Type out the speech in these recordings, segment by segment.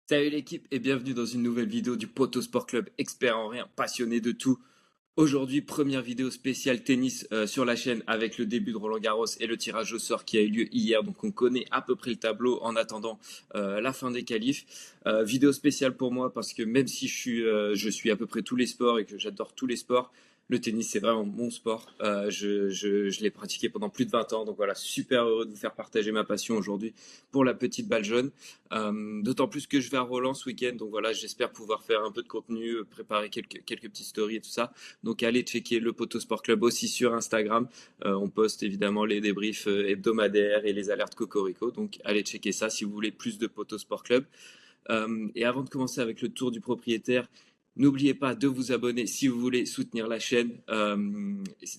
Salut l'équipe et bienvenue dans une nouvelle vidéo du Poto Sport Club, expert en rien, passionné de tout. Aujourd'hui, première vidéo spéciale tennis sur la chaîne avec le début de Roland Garros et le tirage au sort qui a eu lieu hier. Donc on connaît à peu près le tableau en attendant la fin des qualifs. Vidéo spéciale pour moi parce que même si je suis à peu près tous les sports et que j'adore tous les sports, le tennis c'est vraiment mon sport. Je l'ai pratiqué pendant plus de 20 ans. Donc voilà, super heureux de vous faire partager ma passion aujourd'hui pour la petite balle jaune. D'autant plus que je vais à Roland ce week-end. Donc voilà, j'espère pouvoir faire un peu de contenu, préparer quelques petites stories et tout ça. Donc allez checker le Poto Sport Club aussi sur Instagram. On poste évidemment les débriefs hebdomadaires et les alertes Cocorico. Donc allez checker ça si vous voulez plus de Poto Sport Club. Et avant de commencer avec le tour du propriétaire, n'oubliez pas de vous abonner si vous voulez soutenir la chaîne.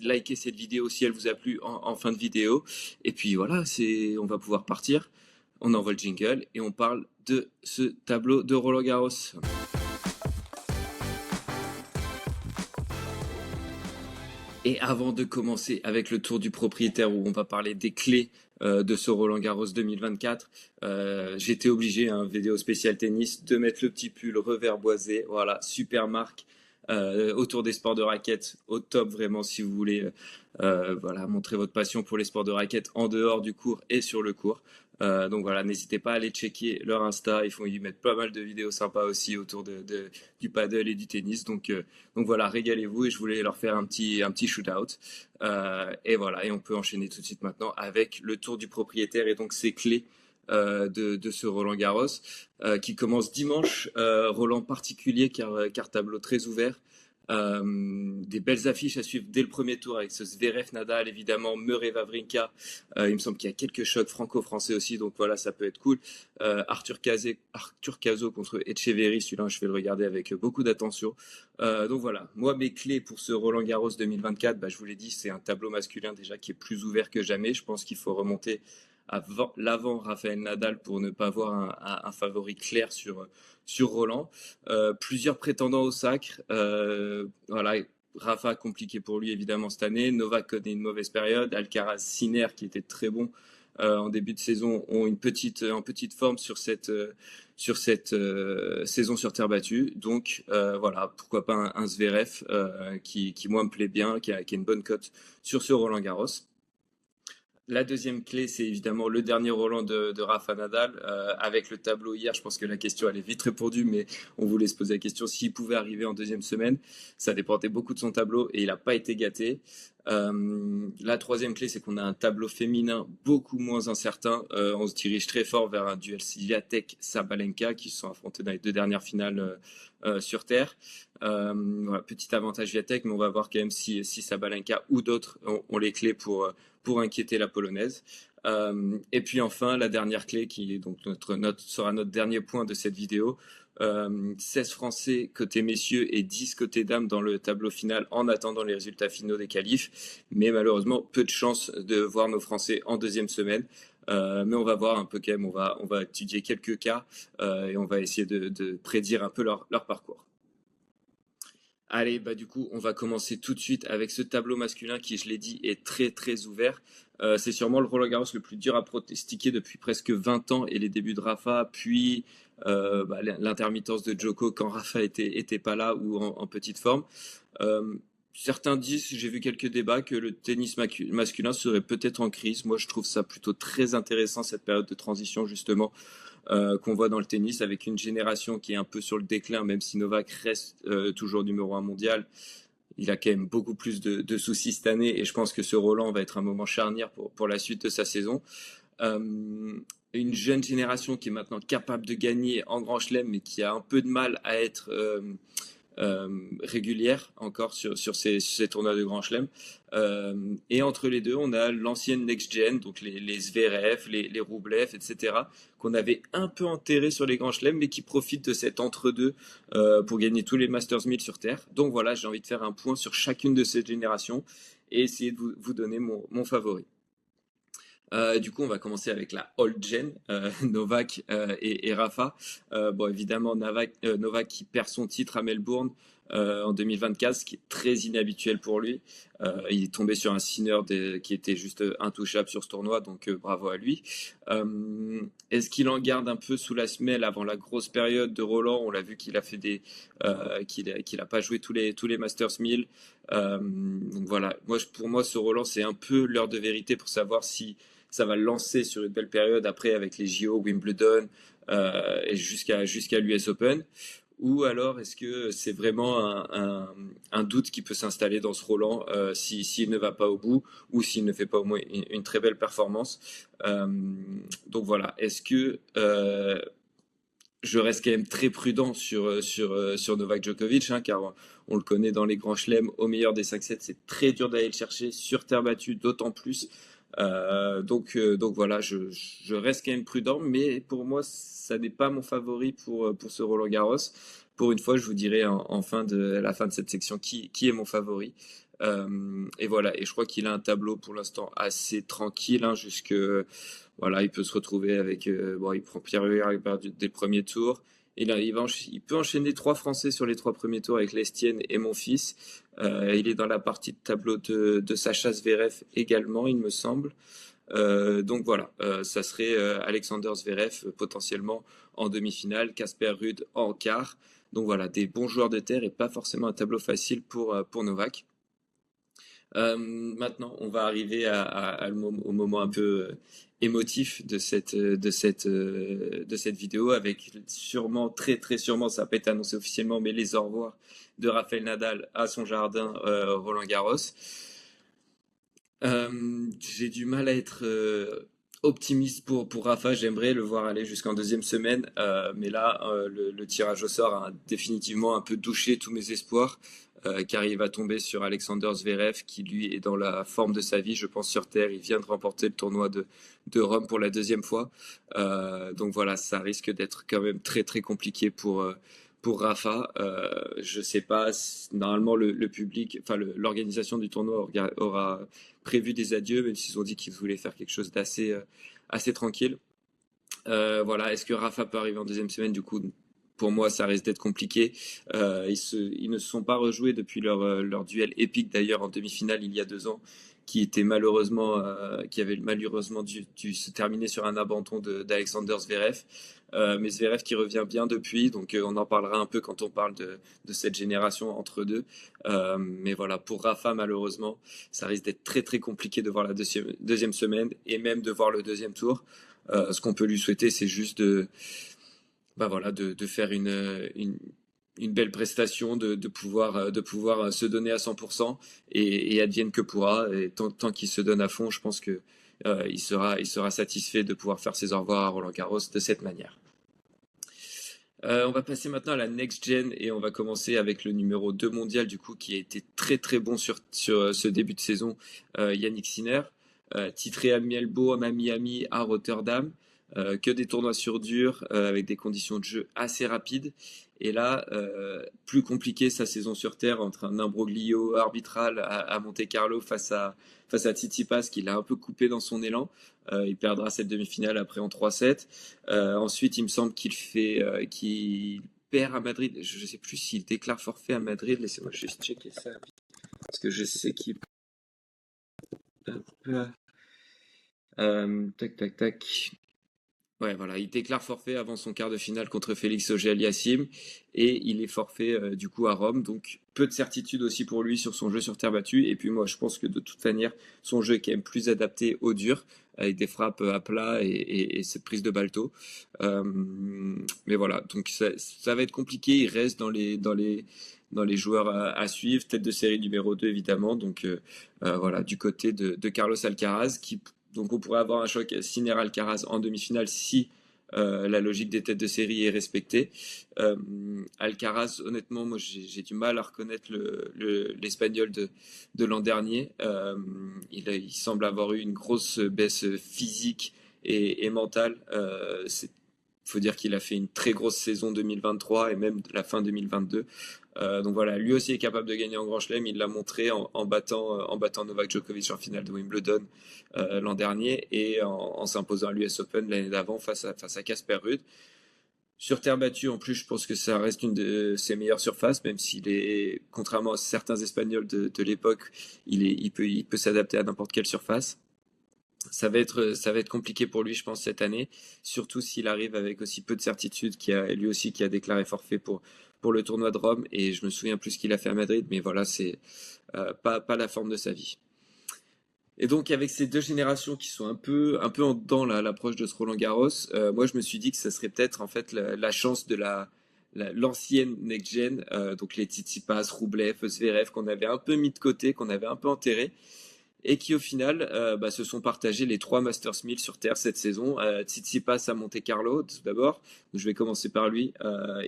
Likez cette vidéo si elle vous a plu en fin de vidéo. Et puis voilà, on va pouvoir partir. On envoie le jingle et on parle de ce tableau de Roland Garros. Et avant de commencer avec le tour du propriétaire où on va parler des clés de ce Roland Garros 2024, j'étais obligé, un vidéo spécial tennis, de mettre le petit pull revers boisé. Voilà, super marque autour des sports de raquettes, au top vraiment si vous voulez voilà, montrer votre passion pour les sports de raquettes en dehors du court et sur le court. Donc voilà, n'hésitez pas à aller checker leur Insta, ils mettent pas mal de vidéos sympas aussi autour du paddle et du tennis. Donc voilà, régalez-vous et je voulais leur faire un petit shootout. Et voilà, et on peut enchaîner tout de suite maintenant avec le tour du propriétaire et donc ses clés de ce Roland Garros qui commence dimanche. Roland particulier car tableau très ouvert. Des belles affiches à suivre dès le premier tour avec ce Zverev Nadal évidemment, Murray Wawrinka. Il me semble qu'il y a quelques chocs franco-français aussi, donc voilà, ça peut être cool. Arthur Cazot contre Etcheverry, celui-là je vais le regarder avec beaucoup d'attention. Donc voilà, moi mes clés pour ce Roland Garros 2024, je vous l'ai dit, c'est un tableau masculin déjà qui est plus ouvert que jamais. Je pense qu'il faut remonter avant l'avant Rafael Nadal pour ne pas avoir un favori clair sur Roland. Plusieurs prétendants au sacre. Voilà, Rafa compliqué pour lui évidemment cette année. Novak connaît une mauvaise période. Alcaraz, Sinner qui était très bon en début de saison ont une petite forme sur cette saison sur terre battue. Donc voilà, pourquoi pas un Zverev qui moi me plaît bien, qui a une bonne cote sur ce Roland Garros. La deuxième clé, c'est évidemment le dernier Roland de Rafa Nadal. Avec le tableau hier, je pense que la question elle est vite répondue, mais on voulait se poser la question s'il pouvait arriver en deuxième semaine. Ça dépendait beaucoup de son tableau et il n'a pas été gâté. La troisième clé, c'est qu'on a un tableau féminin beaucoup moins incertain. On se dirige très fort vers un duel Swiatek-Sabalenka qui se sont affrontés dans les deux dernières finales sur Terre. Voilà, petit avantage Swiatek, mais on va voir quand même si Sabalenka ou d'autres ont les clés pour inquiéter la polonaise. Et puis enfin, la dernière clé qui est donc sera notre dernier point de cette vidéo. 16 Français côté messieurs et 10 côté dames dans le tableau final en attendant les résultats finaux des qualifs. Mais malheureusement, peu de chance de voir nos Français en deuxième semaine. Mais on va voir un peu quand même, on va étudier quelques cas et on va essayer de prédire un peu leur parcours. Allez, du coup, on va commencer tout de suite avec ce tableau masculin qui, je l'ai dit, est très très ouvert. C'est sûrement le Roland Garros le plus dur à pronostiquer depuis presque 20 ans et les débuts de Rafa, puis l'intermittence de Djoko quand Rafa était pas là ou en petite forme. Euh, Certains disent, j'ai vu quelques débats, que le tennis masculin serait peut-être en crise. Moi, je trouve ça plutôt très intéressant, cette période de transition, justement, qu'on voit dans le tennis, avec une génération qui est un peu sur le déclin, même si Novak reste toujours numéro un mondial. Il a quand même beaucoup plus de soucis cette année, et je pense que ce Roland va être un moment charnière pour la suite de sa saison. Une jeune génération qui est maintenant capable de gagner en Grand Chelem, mais qui a un peu de mal à être régulière encore sur ces tournois de Grand Chelem. Et entre les deux, on a l'ancienne next-gen, donc les Zverev, les Rublev, etc., qu'on avait un peu enterré sur les Grands Chelems, mais qui profitent de cet entre-deux pour gagner tous les Masters 1000 sur Terre. Donc voilà, j'ai envie de faire un point sur chacune de ces générations et essayer de vous donner mon favori. Du coup, on va commencer avec la old gen, Novak et Rafa. Bon, évidemment, Novak qui perd son titre à Melbourne. en 2024, ce qui est très inhabituel pour lui. Il est tombé sur un qui était juste intouchable sur ce tournoi, donc bravo à lui. Est-ce qu'il en garde un peu sous la semelle avant la grosse période de Roland? On l'a vu qu'il a fait qu'il a pas joué tous les Masters 1000. Donc voilà, pour moi, ce Roland, c'est un peu l'heure de vérité pour savoir si ça va le lancer sur une belle période après avec les JO, Wimbledon et jusqu'à l'US Open. Ou alors est-ce que c'est vraiment un doute qui peut s'installer dans ce Roland s'il ne va pas au bout ou s'il ne fait pas au moins une très belle performance. Donc voilà, est-ce que je reste quand même très prudent sur Novak Djokovic, hein, car on le connaît dans les grands chelems, au meilleur des 5-7, c'est très dur d'aller le chercher, sur terre battue d'autant plus. Donc voilà, je reste quand même prudent, mais pour moi, ça n'est pas mon favori pour ce Roland Garros. Pour une fois, je vous dirai à la fin de cette section qui est mon favori. Et voilà, et je crois qu'il a un tableau pour l'instant assez tranquille, hein, voilà, il peut se retrouver avec bon, il prend Pierre-Hugues dès le premier tour. Et là, il peut enchaîner 3 Français sur les 3 premiers tours avec Lestienne et Monfils. Il est dans la partie de tableau de Sacha Zverev également, il me semble. Donc voilà, ça serait Alexander Zverev potentiellement en demi-finale, Casper Ruud en quart. Donc voilà, des bons joueurs de terre et pas forcément un tableau facile pour Novak. Maintenant, on va arriver au moment un peu émotif de cette vidéo, avec sûrement, très très sûrement, ça n'a pas été annoncé officiellement, mais les au revoir de Rafael Nadal à son jardin Roland Garros. J'ai du mal à être optimiste pour Rafa. J'aimerais le voir aller jusqu'en deuxième semaine, mais là, le tirage au sort a définitivement un peu douché tous mes espoirs, car il va tomber sur Alexander Zverev, qui lui est dans la forme de sa vie, je pense, sur terre. Il vient de remporter le tournoi de Rome pour la deuxième fois. Donc voilà, ça risque d'être quand même très très compliqué pour Rafa. Je sais pas, normalement le public, enfin l'organisation du tournoi aura prévu des adieux, même s'ils ont dit qu'ils voulaient faire quelque chose assez tranquille. Voilà, est-ce que Rafa peut arriver en deuxième semaine? Du coup, pour moi, ça risque d'être compliqué. Ils ne se sont pas rejoués depuis leur duel épique d'ailleurs en demi-finale il y a 2 ans, qui avait malheureusement dû se terminer sur un abandon d'Alexander Zverev. Mais Zverev qui revient bien depuis, donc on en parlera un peu quand on parle de cette génération entre deux. Mais voilà, pour Rafa, malheureusement, ça risque d'être très très compliqué de voir la deuxième semaine et même de voir le deuxième tour. Ce qu'on peut lui souhaiter, c'est juste bah voilà, de faire une belle prestation, de pouvoir se donner à 100% et advienne que pourra. Et tant qu'il se donne à fond, je pense que il sera satisfait de pouvoir faire ses au revoir à Roland Garros de cette manière. On va passer maintenant à la next gen et on va commencer avec le numéro 2 mondial du coup qui a été très très bon sur ce début de saison, Yannick Sinner, titré à Melbourne, à Miami, à Rotterdam, que des tournois sur dur avec des conditions de jeu assez rapides. Et là, plus compliqué sa saison sur terre entre un imbroglio arbitral à Monte-Carlo face à Tsitsipas qui l'a un peu coupé dans son élan. Il perdra cette demi-finale après en 3-7. Ensuite, il me semble qu'il perd à Madrid. Je ne sais plus s'il déclare forfait à Madrid. Laissez-moi juste checker ça. Parce que je sais qu'il... Tac, tac, tac. Ouais, voilà, il déclare forfait avant son quart de finale contre Félix Auger-Aliassime et il est forfait du coup à Rome. Donc peu de certitude aussi pour lui sur son jeu sur terre battue. Et puis moi, je pense que de toute manière, son jeu est quand même plus adapté au dur avec des frappes à plat et cette prise de balto. Mais voilà, donc ça va être compliqué. Il reste dans les joueurs à suivre, tête de série numéro 2 évidemment. Donc voilà, du côté de Carlos Alcaraz donc on pourrait avoir un choc Sinner-Alcaraz en demi-finale si la logique des têtes de série est respectée. Alcaraz, honnêtement, moi j'ai du mal à reconnaître l'Espagnol de l'an dernier. Il semble avoir eu une grosse baisse physique et mentale. Faut dire qu'il a fait une très grosse saison 2023 et même la fin 2022. Donc voilà, lui aussi est capable de gagner en Grand Chelem. Il l'a montré en battant Novak Djokovic en finale de Wimbledon l'an dernier et en s'imposant à l'US Open l'année d'avant face à Casper Ruud. Sur terre battue, en plus, je pense que ça reste une de ses meilleures surfaces, même s'il est, contrairement à certains Espagnols de l'époque, il peut s'adapter à n'importe quelle surface. Ça va être compliqué pour lui, je pense, cette année, surtout s'il arrive avec aussi peu de certitude, lui aussi qui a déclaré forfait pour le tournoi de Rome, et je me souviens plus ce qu'il a fait à Madrid, mais voilà, c'est pas la forme de sa vie. Et donc avec ces deux générations qui sont un peu en dedans là, à l'approche de ce Roland Garros, moi je me suis dit que ça serait peut-être en fait la chance de l'ancienne next gen, donc les Tsitsipas, Rublev, Zverev qu'on avait un peu mis de côté, qu'on avait un peu enterré, et qui au final se sont partagés les trois Masters 1000 sur Terre cette saison. Tsitsipas à Monte Carlo tout d'abord, je vais commencer par lui.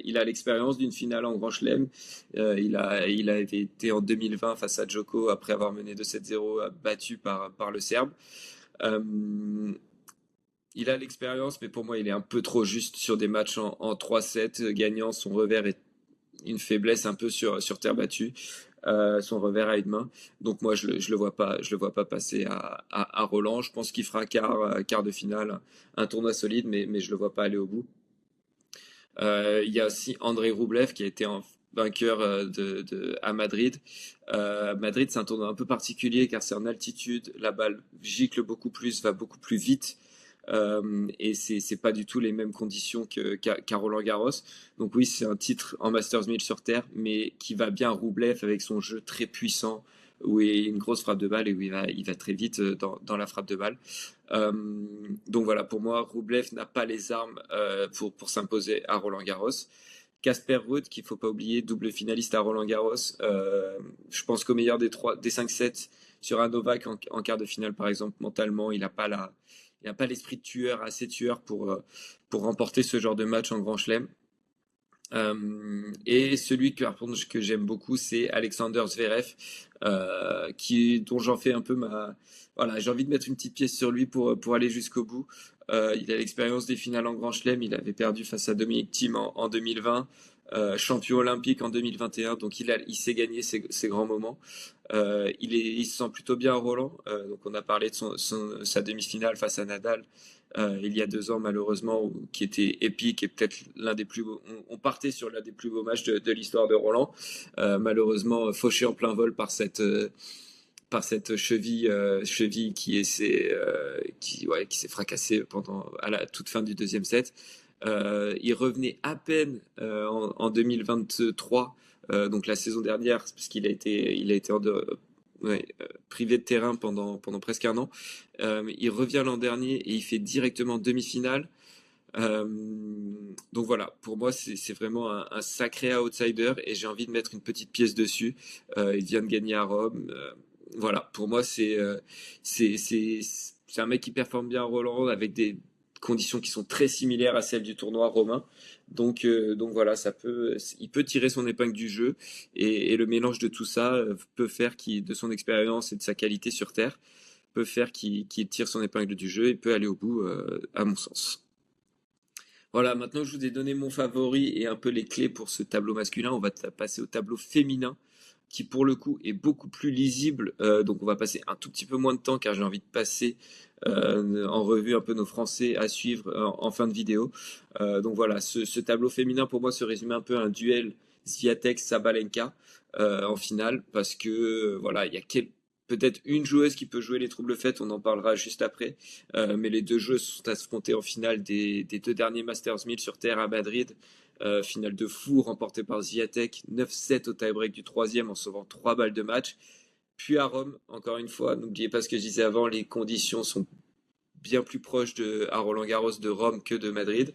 Il a l'expérience d'une finale en Grand Chelem. Il a été en 2020 face à Djoko après avoir mené 2-7-0 battu par le Serbe. Euh, il a l'expérience, mais pour moi, il est un peu trop juste sur des matchs en 3-7, gagnant. Son revers est une faiblesse un peu sur terre battue. Son revers à une main. Donc moi, je le vois pas passer à Roland. Je pense qu'il fera quart de finale, un tournoi solide, mais je le vois pas aller au bout. Il y a aussi Andrei Rublev qui a été en vainqueur à Madrid. Madrid, c'est un tournoi un peu particulier car c'est en altitude. La balle gicle beaucoup plus, va beaucoup plus vite. Et c'est pas du tout les mêmes conditions qu'à Roland Garros. Donc oui, c'est un titre en Masters 1000 sur terre, mais qui va bien à Rublev avec son jeu très puissant, où il y a une grosse frappe de balle et où il va très vite dans la frappe de balle. Euh, donc voilà, pour moi, Rublev n'a pas les armes pour s'imposer à Roland Garros. Casper Ruud, qu'il faut pas oublier, double finaliste à Roland Garros. Je pense qu'au meilleur des 5 sets sur un Novak en quart de finale, par exemple, mentalement, il n'a pas l'esprit de tueur, assez tueur pour remporter ce genre de match en Grand Chelem. Et celui par contre, que j'aime beaucoup, c'est Alexander Zverev, dont j'en fais un peu ma. Voilà, j'ai envie de mettre une petite pièce sur lui pour aller jusqu'au bout. Il a l'expérience des finales en Grand Chelem. Il avait perdu face à Dominic Thiem en 2020, champion olympique en 2021. Donc il sait gagner ses grands moments. Il se sent plutôt bien à Roland. Donc on a parlé de sa demi-finale face à Nadal il y a 2 ans malheureusement, qui était épique et peut-être l'un des plus beaux. On partait sur l'un des plus beaux matchs de l'histoire de Roland. Malheureusement fauché en plein vol par cette cheville qui s'est fracassée à la toute fin du deuxième set. Il revenait à peine en 2023, donc la saison dernière, parce il a été privé de terrain pendant presque un an. Il revient l'an dernier et il fait directement demi-finale. Euh, donc voilà, pour moi c'est vraiment un sacré outsider et j'ai envie de mettre une petite pièce dessus. Il vient de gagner à Rome. Voilà, pour moi c'est un mec qui performe bien à Roland avec des conditions qui sont très similaires à celles du tournoi romain. Donc voilà, il peut tirer son épingle du jeu et le mélange de tout ça peut faire de son expérience et de sa qualité sur terre peut faire qu'il tire son épingle du jeu et peut aller au bout, à mon sens. Voilà, maintenant que je vous ai donné mon favori et un peu les clés pour ce tableau masculin, on va passer au tableau féminin qui pour le coup est beaucoup plus lisible. Donc on va passer un tout petit peu moins de temps car j'ai envie de passer en revue un peu nos Français à suivre en fin de vidéo. Donc voilà, ce tableau féminin pour moi se résume un peu à un duel Swiatek-Sabalenka en finale parce que voilà, il y a peut-être une joueuse qui peut jouer les troubles faits, on en parlera juste après. Mais les deux joueuses sont affrontées en finale des 2 derniers Masters 1000 sur terre à Madrid. Finale de fou remportée par Swiatek, 9-7 au tie-break du troisième en sauvant 3 balles de match. Puis à Rome, encore une fois, n'oubliez pas ce que je disais avant, les conditions sont bien plus proches à Roland-Garros de Rome que de Madrid.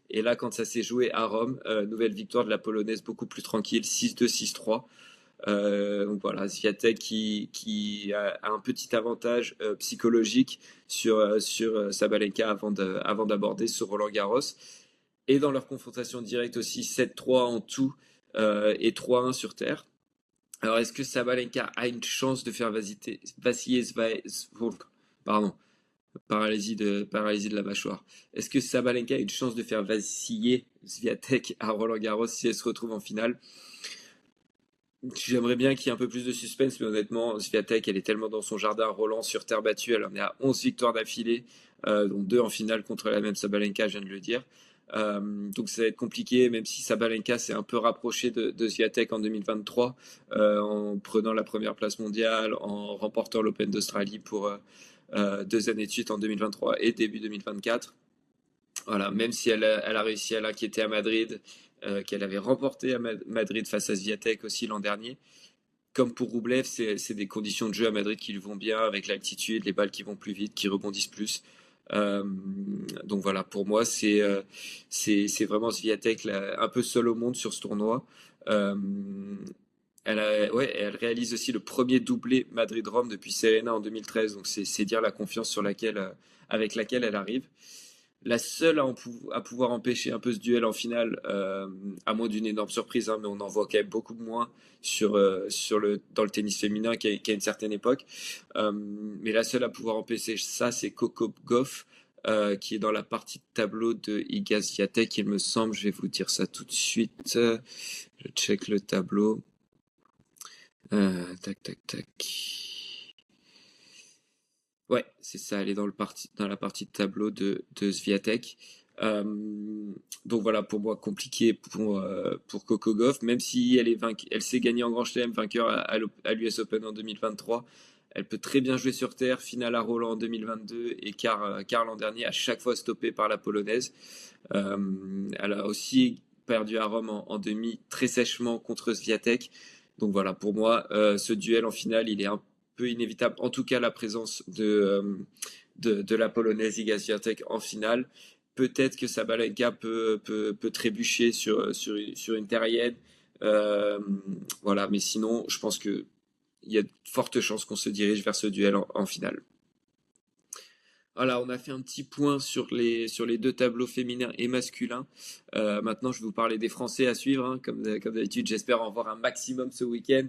Et là, quand ça s'est joué à Rome, nouvelle victoire de la Polonaise beaucoup plus tranquille, 6-2, 6-3. Donc voilà, Swiatek qui a un petit avantage psychologique sur Sabalenka avant d'aborder ce Roland Garros. Et dans leur confrontation directe aussi, 7-3 en tout et 3-1 sur terre. Alors est-ce que Sabalenka a une chance de faire vaciller pardon, paralysie de la mâchoire. Est-ce que Sabalenka a une chance de faire vaciller Swiatek à Roland Garros si elle se retrouve en finale? J'aimerais bien qu'il y ait un peu plus de suspense, mais honnêtement, Swiatek, elle est tellement dans son jardin. Roland sur terre battue, elle en est à 11 victoires d'affilée, dont 2 en finale contre la même Sabalenka, je viens de le dire. Donc ça va être compliqué, même si Sabalenka s'est un peu rapproché de Swiatek en 2023, en prenant la première place mondiale, en remportant l'Open d'Australie pour 2 années de suite en 2023 et début 2024. Voilà, même si elle a réussi à l'inquiéter à Madrid, qu'elle avait remporté à Madrid face à Swiatek aussi l'an dernier. Comme pour Roublev, c'est des conditions de jeu à Madrid qui lui vont bien, avec l'altitude, les balles qui vont plus vite, qui rebondissent plus. Euh, donc voilà, pour moi, c'est vraiment Swiatek un peu seule au monde sur ce tournoi. Euh, ouais, elle réalise aussi le premier doublé Madrid-Rome depuis Serena en 2013. Donc c'est dire la confiance avec laquelle elle arrive. La seule à pouvoir empêcher un peu ce duel en finale, à moins d'une énorme surprise, hein, mais on en voit quand même beaucoup moins dans le tennis féminin qu'à une certaine époque. Mais la seule à pouvoir empêcher ça, c'est Coco Gauff, qui est dans la partie de tableau de Iga Swiatek, il me semble. Je vais vous dire ça tout de suite. Je check le tableau. Tac, tac, tac. Ouais, c'est ça, elle est dans la partie de tableau de Swiatek. Euh, donc voilà, pour moi, compliqué pour Coco Gauff, même si elle s'est gagnée en Grand Chelem, vainqueur à l'US Open en 2023. Elle peut très bien jouer sur terre, finale à Roland en 2022 et quart l'an dernier, à chaque fois stoppée par la Polonaise. Elle a aussi perdu à Rome en demi très sèchement contre Swiatek. Donc voilà, pour moi, ce duel en finale, il est un peu inévitable. En tout cas, la présence de la Polonaise Iga Swiatek en finale. Peut-être que Sabalenka peut trébucher sur une terrienne. Euh, voilà, mais sinon, je pense que il y a de fortes chances qu'on se dirige vers ce duel en finale. Voilà, on a fait un petit point sur les deux tableaux féminins et masculins. Maintenant, je vais vous parler des Français à suivre, hein. Comme d'habitude, j'espère en voir un maximum ce week-end.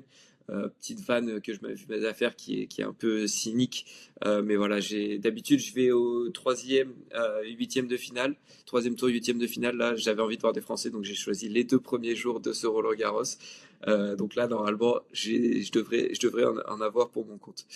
Petite vanne que je m'avais à faire qui est un peu cynique. Mais voilà, d'habitude, je vais au troisième, huitième de finale. Troisième tour, huitième de finale. Là, j'avais envie de voir des Français, donc j'ai choisi les 2 premiers jours de ce Roland-Garros. Donc là, normalement, je devrais en avoir pour mon compte.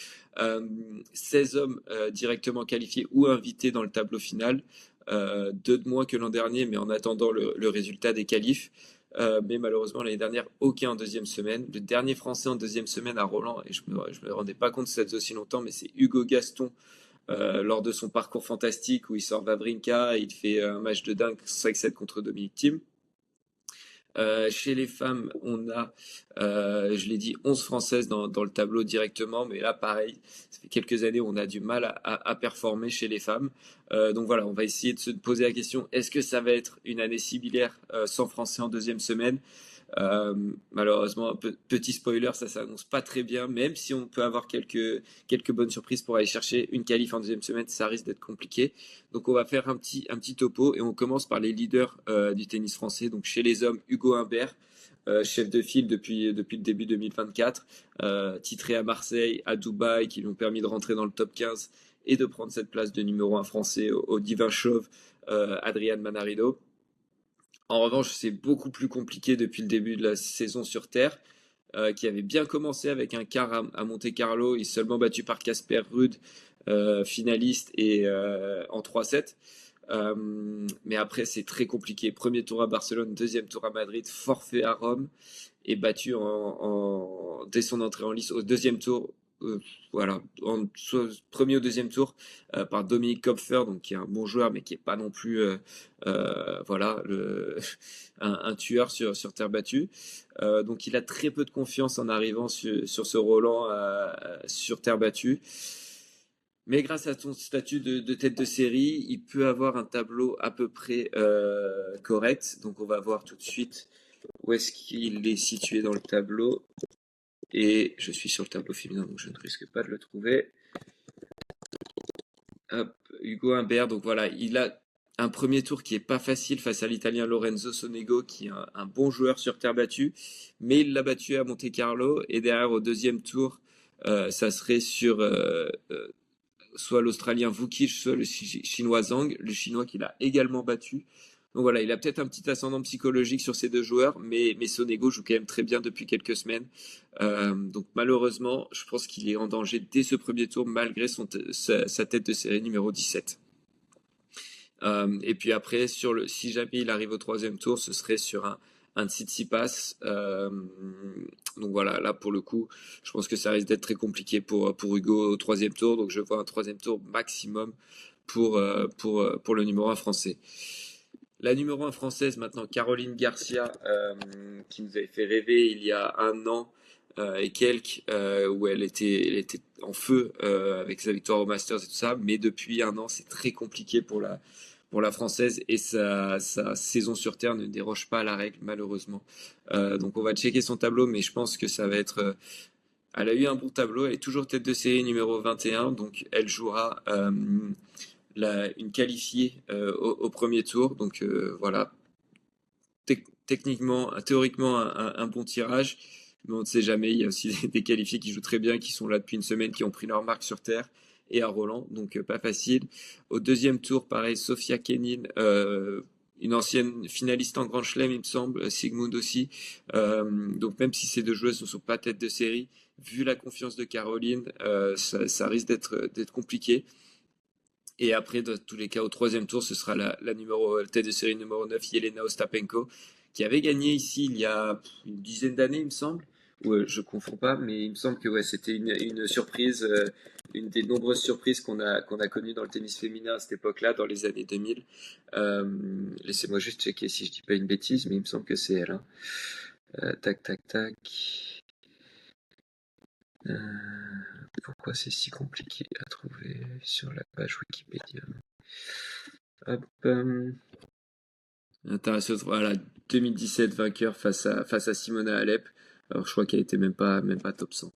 16 hommes directement qualifiés ou invités dans le tableau final. 2 de moins que l'an dernier, mais en attendant le résultat des qualifs. Mais malheureusement, l'année dernière, aucun en deuxième semaine. Le dernier Français en deuxième semaine à Roland, et je me rendais pas compte que ça faisait aussi longtemps, mais c'est Hugo Gaston, lors de son parcours fantastique où il sort Wawrinka, il fait un match de dingue 5-7 contre Dominic Thiem. Chez les femmes, on a, je l'ai dit, 11 Françaises dans le tableau directement, mais là, pareil, ça fait quelques années où on a du mal à performer chez les femmes. Donc voilà, on va essayer de se poser la question, est-ce que ça va être une année similaire sans Français en deuxième semaine? Malheureusement, petit spoiler, ça s'annonce pas très bien, même si on peut avoir quelques bonnes surprises pour aller chercher une qualif en deuxième semaine, ça risque d'être compliqué. Donc on va faire un petit topo et on commence par les leaders du tennis français. Donc chez les hommes, Hugo Humbert, chef de file depuis le début 2024, titré à Marseille, à Dubaï, qui lui ont permis de rentrer dans le top 15 et de prendre cette place de numéro 1 français au divin chauve Adrian Manarino. En revanche, c'est beaucoup plus compliqué depuis le début de la saison sur terre, qui avait bien commencé avec un quart à Monte-Carlo, il est seulement battu par Casper Ruud, finaliste et en 3-7. Mais après, c'est très compliqué. Premier tour à Barcelone, deuxième tour à Madrid, forfait à Rome et battu dès son entrée en lice au deuxième tour. Voilà, premier ou deuxième tour par Dominique Kopfer, donc qui est un bon joueur, mais qui est pas non plus voilà un tueur sur terre battue. Donc il a très peu de confiance en arrivant sur ce Roland sur terre battue. Mais grâce à son statut de tête de série, il peut avoir un tableau à peu près correct. Donc on va voir tout de suite où est-ce qu'il est situé dans le tableau. Et je suis sur le tableau féminin, donc je ne risque pas de le trouver. Hop, Hugo Humbert, donc voilà, il a un premier tour qui est pas facile face à l'Italien Lorenzo Sonego, qui est un bon joueur sur terre battue, mais il l'a battu à Monte Carlo, et derrière au deuxième tour, ça serait sur soit l'Australien Vukic, soit le Chinois Zhang, le Chinois qu'il a également battu. Donc voilà, il a peut-être un petit ascendant psychologique sur ces deux joueurs, mais Sonego joue quand même très bien depuis quelques semaines. Donc malheureusement, je pense qu'il est en danger dès ce premier tour, malgré sa tête de série numéro 17. Et puis après, si jamais il arrive au troisième tour, ce serait sur un Tsitsipas. Donc voilà, là pour le coup, je pense que ça risque d'être très compliqué pour Hugo au troisième tour. Donc je vois un troisième tour maximum pour le numéro un français. La numéro un française maintenant, Caroline Garcia, qui nous avait fait rêver il y a un an et quelques, où elle était en feu avec sa victoire au Masters et tout ça, mais depuis un an, c'est très compliqué pour la française et sa saison sur terre ne déroge pas à la règle malheureusement. Donc on va checker son tableau, mais je pense que ça va être. Elle a eu un bon tableau, elle est toujours tête de série numéro 21, donc elle jouera une qualifiée au premier tour. Donc voilà, techniquement, théoriquement un bon tirage, mais on ne sait jamais. Il y a aussi des qualifiés qui jouent très bien, qui sont là depuis une semaine, qui ont pris leur marque sur terre et à Roland, donc pas facile. Au deuxième tour, pareil, Sofia Kenin, une ancienne finaliste en Grand Chelem, il me semble, Sigmund aussi. Donc même si ces deux joueuses ne sont pas tête de série, vu la confiance de Caroline, ça risque d'être compliqué. Et après, dans tous les cas, au troisième tour, ce sera la tête de série numéro 9, Yelena Ostapenko, qui avait gagné ici il y a une dizaine d'années, il me semble. Ouais, je confonds pas, mais il me semble que ouais, c'était une surprise, une des nombreuses surprises qu'on a connues dans le tennis féminin à cette époque-là, dans les années 2000. Laissez-moi juste checker si je dis pas une bêtise, mais il me semble que c'est elle, hein. Tac, tac, tac. Euh, Pourquoi c'est si compliqué à trouver sur la page Wikipédia? Hop. Intéressant. Voilà, 2017 vainqueur face à Simona Alep. Alors je crois qu'elle était même pas top 100.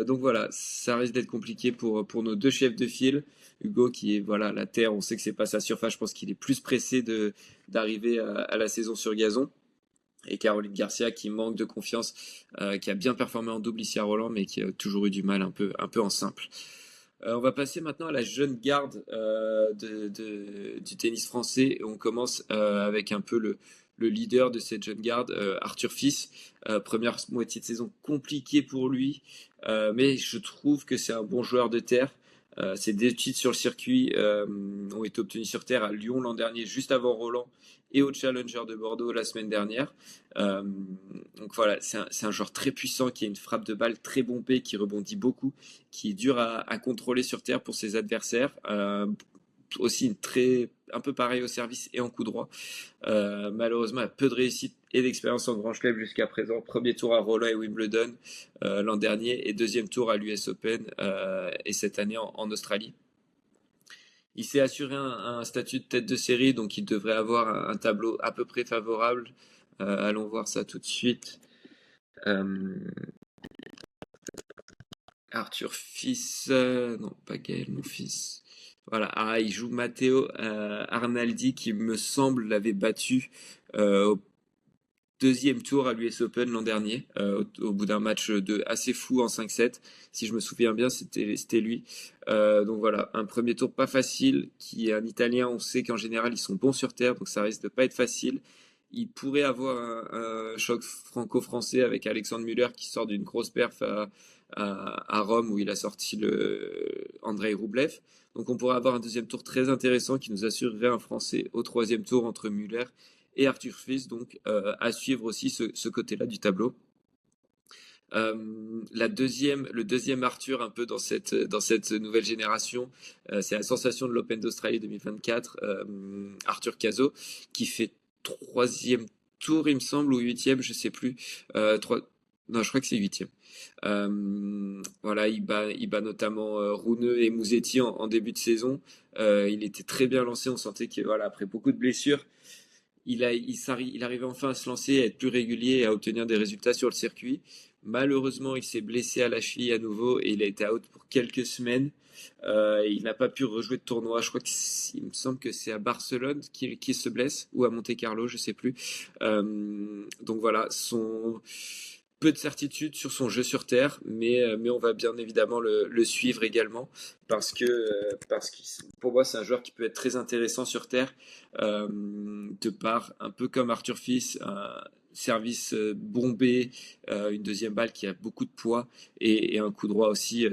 Donc voilà, ça risque d'être compliqué pour nos deux chefs de file. Hugo qui est voilà la terre, on sait que c'est pas sa surface. Je pense qu'il est plus pressé d'arriver à la saison sur gazon. Et Caroline Garcia qui manque de confiance, qui a bien performé en double ici à Roland, mais qui a toujours eu du mal un peu en simple. On va passer maintenant à la jeune garde du tennis français. On commence avec un peu le leader de cette jeune garde, Arthur Fils. Première moitié de saison compliquée pour lui, mais je trouve que c'est un bon joueur de terre. Ses deux titres sur le circuit ont été obtenus sur terre à Lyon l'an dernier, juste avant Roland, et au Challenger de Bordeaux la semaine dernière. Euh, donc voilà, c'est un joueur très puissant qui a une frappe de balle très bombée, qui rebondit beaucoup, qui est dur à contrôler sur terre pour ses adversaires. Aussi un peu pareil au service et en coup droit. Malheureusement, il a peu de réussite et d'expérience en Grand Chelem jusqu'à présent. Premier tour à Roland et Wimbledon l'an dernier et deuxième tour à l'US Open et cette année en Australie. Il s'est assuré un statut de tête de série, donc il devrait avoir un tableau à peu près favorable. Allons voir ça tout de suite. Euh, Arthur Fils, non pas Gaël, mon fils. Voilà, il joue Matteo Arnaldi qui me semble l'avait battu au deuxième tour à l'US Open l'an dernier, au bout d'un match assez fou en 5-7. Si je me souviens bien, c'était lui. Donc voilà, un premier tour pas facile, qui est un Italien, on sait qu'en général ils sont bons sur terre, donc ça risque de pas être facile. Il pourrait avoir un choc franco-français avec Alexandre Muller qui sort d'une grosse perf à Rome où il a sorti le Andrei Rublev. Donc on pourrait avoir un deuxième tour très intéressant qui nous assurerait un Français au troisième tour entre Muller et Arthur Fils, donc à suivre aussi ce côté-là du tableau. Le deuxième Arthur un peu dans cette nouvelle génération, c'est la sensation de l'Open d'Australie 2024, Arthur Cazot, qui fait troisième tour, il me semble, ou huitième, je sais plus. Non, je crois que c'est huitième. Voilà, il bat notamment Runeux et Musetti en début de saison. Il était très bien lancé, on sentait que voilà, après beaucoup de blessures, il arrivait enfin à se lancer, à être plus régulier et à obtenir des résultats sur le circuit. Malheureusement, il s'est blessé à la cheville à nouveau et il a été out pour quelques semaines. Il n'a pas pu rejouer de tournoi. Je crois qu'il me semble que c'est à Barcelone qu'il se blesse ou à Monte-Carlo, je sais plus. Donc voilà, peu de certitude sur son jeu sur terre, mais on va bien évidemment le suivre également parce que pour moi c'est un joueur qui peut être très intéressant sur terre de par un peu comme Arthur Fils, un service bombé, une deuxième balle qui a beaucoup de poids et un coup droit aussi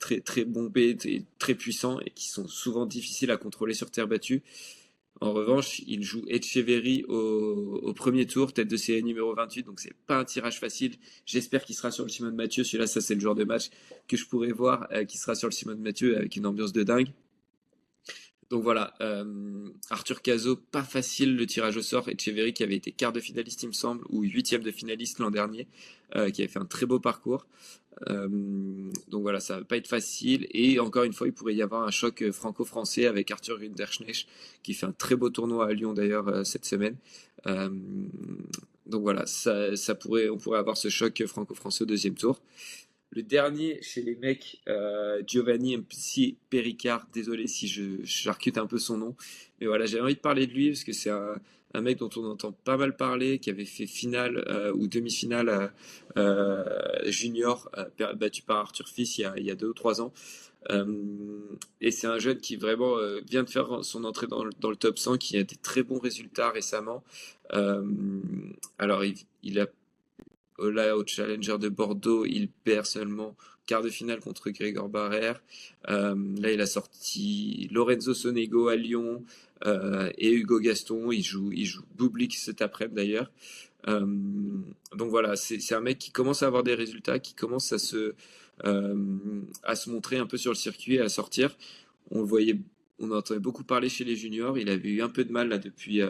très très bombés, très puissants et qui sont souvent difficiles à contrôler sur terre battue. En revanche, il joue Etcheverry au premier tour, tête de série numéro 28, donc c'est pas un tirage facile. J'espère qu'il sera sur le Simone Mathieu. Celui-là, ça c'est le genre de match que je pourrais voir, qui sera sur le Simone Mathieu avec une ambiance de dingue. Donc voilà, Arthur Cazot, pas facile le tirage au sort. Etcheverry qui avait été quart de finaliste, il me semble, ou huitième de finaliste l'an dernier, qui avait fait un très beau parcours. Donc voilà, ça va pas être facile. Et encore une fois, il pourrait y avoir un choc franco-français avec Arthur Rinderknecht, qui fait un très beau tournoi à Lyon d'ailleurs cette semaine. Euh, donc voilà, on pourrait avoir ce choc franco-français au deuxième tour. Le dernier chez les mecs, Giovanni Mpsy Pericard, désolé si je charcute un peu son nom, mais voilà, j'avais envie de parler de lui parce que c'est un mec dont on entend pas mal parler, qui avait fait finale ou demi-finale junior, battu par Arthur Fils il y a 2 ou 3 ans. Euh, et c'est un jeune qui vraiment vient de faire son entrée dans le top 100, qui a des très bons résultats récemment. Euh, alors, il a là, au Challenger de Bordeaux, il perd seulement quart de finale contre Grégor Barrère. Là, il a sorti Lorenzo Sonego à Lyon et Hugo Gaston. Il joue Bublik cet après-midi d'ailleurs. Euh, donc voilà, c'est un mec qui commence à avoir des résultats, qui commence à se montrer un peu sur le circuit, à sortir. On le voyait, on entendait beaucoup parler chez les juniors. Il avait eu un peu de mal là depuis.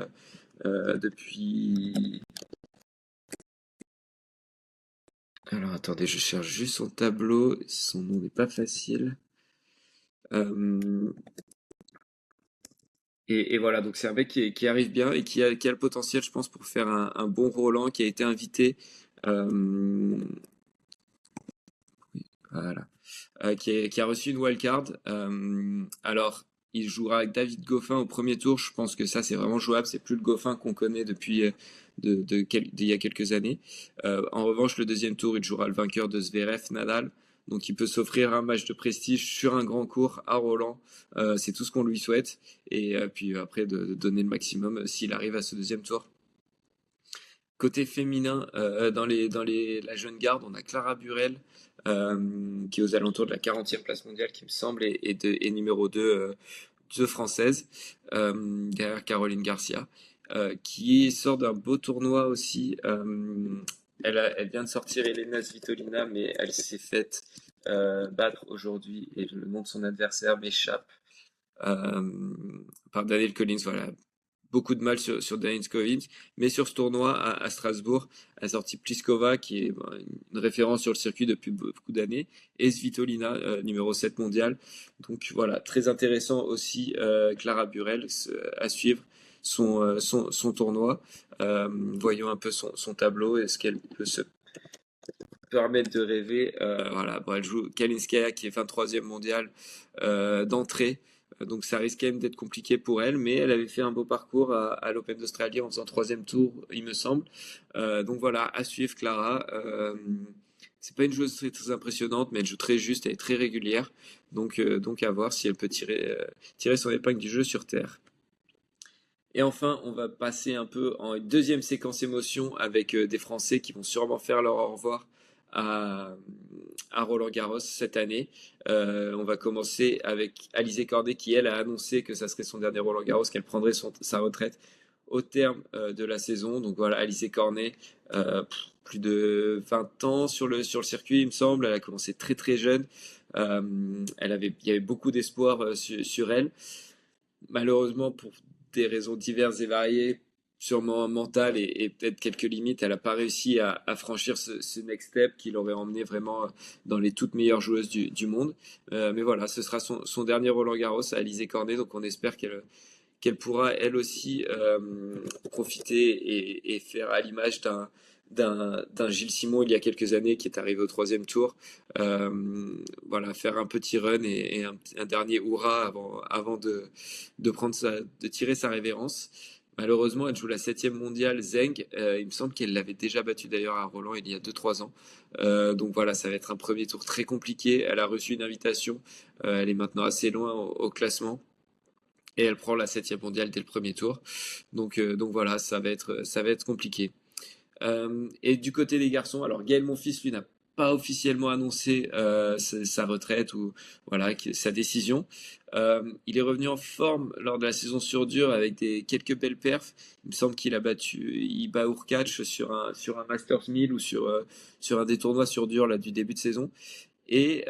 Alors attendez, je cherche juste son tableau. Son nom n'est pas facile. Euh, et voilà, donc c'est un mec qui arrive bien et qui a le potentiel, je pense, pour faire un bon Roland, qui a été invité. euh, voilà. Qui a reçu une wildcard. Alors, il jouera avec David Goffin au premier tour. Je pense que ça, c'est vraiment jouable. C'est plus le Goffin qu'on connaît depuis d'il y a quelques années. En revanche, le deuxième tour, il jouera le vainqueur de Zverev, Nadal. Donc, il peut s'offrir un match de prestige sur un grand cours à Roland. C'est tout ce qu'on lui souhaite. Et puis après, de donner le maximum s'il arrive à ce deuxième tour. Côté féminin, la jeune garde, on a Clara Burel, qui est aux alentours de la 40e place mondiale, qui me semble, et numéro 2 française, derrière Caroline Garcia, qui sort d'un beau tournoi aussi. Elle vient de sortir Elena Svitolina, mais elle s'est faite battre aujourd'hui, et le nom de son adversaire m'échappe, euh, par Daniel Collins. Voilà, beaucoup de mal sur Daniel Collins, mais sur ce tournoi à Strasbourg, a sorti Pliskova, qui est une référence sur le circuit depuis beaucoup d'années, et Svitolina, numéro 7 mondial. Donc voilà, très intéressant aussi, Clara Burel à suivre son tournoi. Voyons un peu son tableau et ce qu'elle peut se permettre de rêver. Voilà, bon, elle joue Kalinskaya, qui est 23e mondial d'entrée. Donc ça risque quand même d'être compliqué pour elle, mais elle avait fait un beau parcours à l'Open d'Australie en faisant troisième tour, il me semble. Donc voilà, à suivre Clara. C'est pas une joueuse très, très impressionnante, mais elle joue très juste, elle est très régulière. Donc à voir si elle peut tirer son épingle du jeu sur terre. Et enfin, on va passer un peu en deuxième séquence émotion avec des Français qui vont sûrement faire leur au revoir à, à Roland-Garros cette année. On va commencer avec Alizé Cornet qui, elle, a annoncé que ça serait son dernier Roland-Garros, qu'elle prendrait sa retraite au terme de la saison. Donc voilà, Alizé Cornet, plus de 20 ans sur le circuit, il me semble. Elle a commencé très très jeune. Il y avait beaucoup d'espoir sur elle. Malheureusement, pour des raisons diverses et variées, sûrement mentales et peut-être quelques limites, elle n'a pas réussi à franchir ce next step qui l'aurait emmené vraiment dans les toutes meilleures joueuses du monde. Mais voilà, ce sera son dernier Roland Garros à Alizé Cornet, donc on espère qu'elle pourra elle aussi profiter et faire à l'image d'un Gilles Simon il y a quelques années qui est arrivé au troisième tour. Euh, voilà, faire un petit run et un dernier hurrah avant de tirer sa révérence. Malheureusement, elle joue la 7e mondiale Zeng. Il me semble qu'elle l'avait déjà battue d'ailleurs à Roland il y a 2 3 ans. Donc voilà, ça va être un premier tour très compliqué. Elle a reçu une invitation. Elle est maintenant assez loin au classement. Et elle prend la 7e mondiale dès le premier tour. Donc voilà, ça va être compliqué. Et du côté des garçons, alors Gaël Monfils, lui, n'a pas officiellement annoncé sa retraite ou voilà sa décision. Il est revenu en forme lors de la saison sur dur avec quelques belles perfs. Il me semble il bat Urkacz sur un Masters 1000 ou sur un des tournois sur dur là du début de saison. Et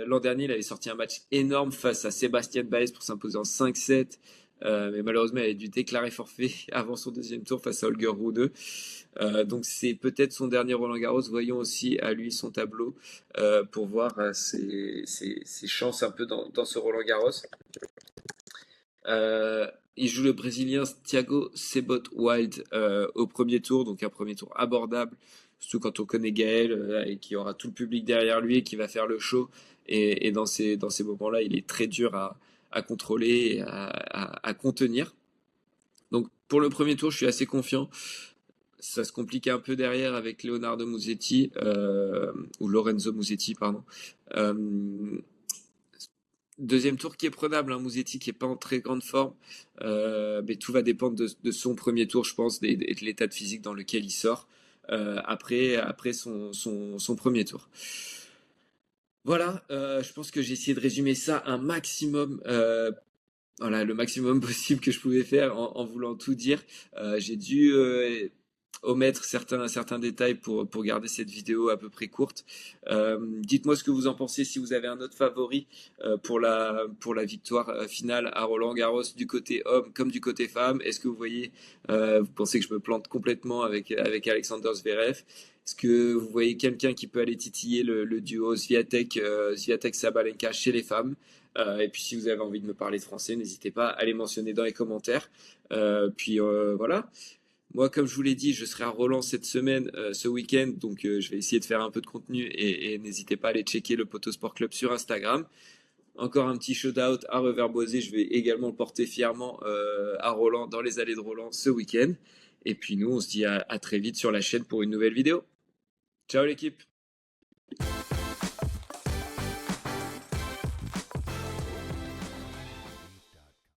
l'an dernier, il avait sorti un match énorme face à Sébastien Baez pour s'imposer en 5-7. Mais malheureusement, il a dû déclarer forfait avant son deuxième tour face à Holger Rune. Donc c'est peut-être son dernier Roland-Garros. Voyons aussi à lui son tableau pour voir ses chances un peu dans ce Roland-Garros. Il joue le Brésilien Thiago Sebot Wild au premier tour, donc un premier tour abordable, surtout quand on connaît Gaël et qui aura tout le public derrière lui et qui va faire le show. Et dans ces moments-là, il est très dur à contrôler et à contenir. Donc pour le premier tour, je suis assez confiant. Ça se complique un peu derrière avec Leonardo Musetti, ou Lorenzo Musetti, pardon. Deuxième tour qui est prenable, hein, Musetti qui est pas en très grande forme, mais tout va dépendre de son premier tour, je pense, et de l'état de physique dans lequel il sort après son premier tour. Voilà, je pense que j'ai essayé de résumer ça un maximum, voilà, le maximum possible que je pouvais faire en voulant tout dire. J'ai dû omettre certains détails pour garder cette vidéo à peu près courte. Dites-moi ce que vous en pensez, si vous avez un autre favori pour la victoire finale à Roland-Garros du côté homme comme du côté femme. Est-ce que vous pensez que je me plante complètement avec Alexander Zverev? Est-ce que vous voyez quelqu'un qui peut aller titiller le duo Swiatek-Sabalenka chez les femmes? Et puis si vous avez envie de me parler de français, n'hésitez pas à les mentionner dans les commentaires. Puis voilà. Moi, comme je vous l'ai dit, je serai à Roland cette semaine, ce week-end, donc je vais essayer de faire un peu de contenu et n'hésitez pas à aller checker le Poteau Sport Club sur Instagram. Encore un petit shout-out à Reverboisé, je vais également le porter fièrement à Roland, dans les allées de Roland ce week-end. Et puis nous, on se dit à très vite sur la chaîne pour une nouvelle vidéo. Ciao l'équipe!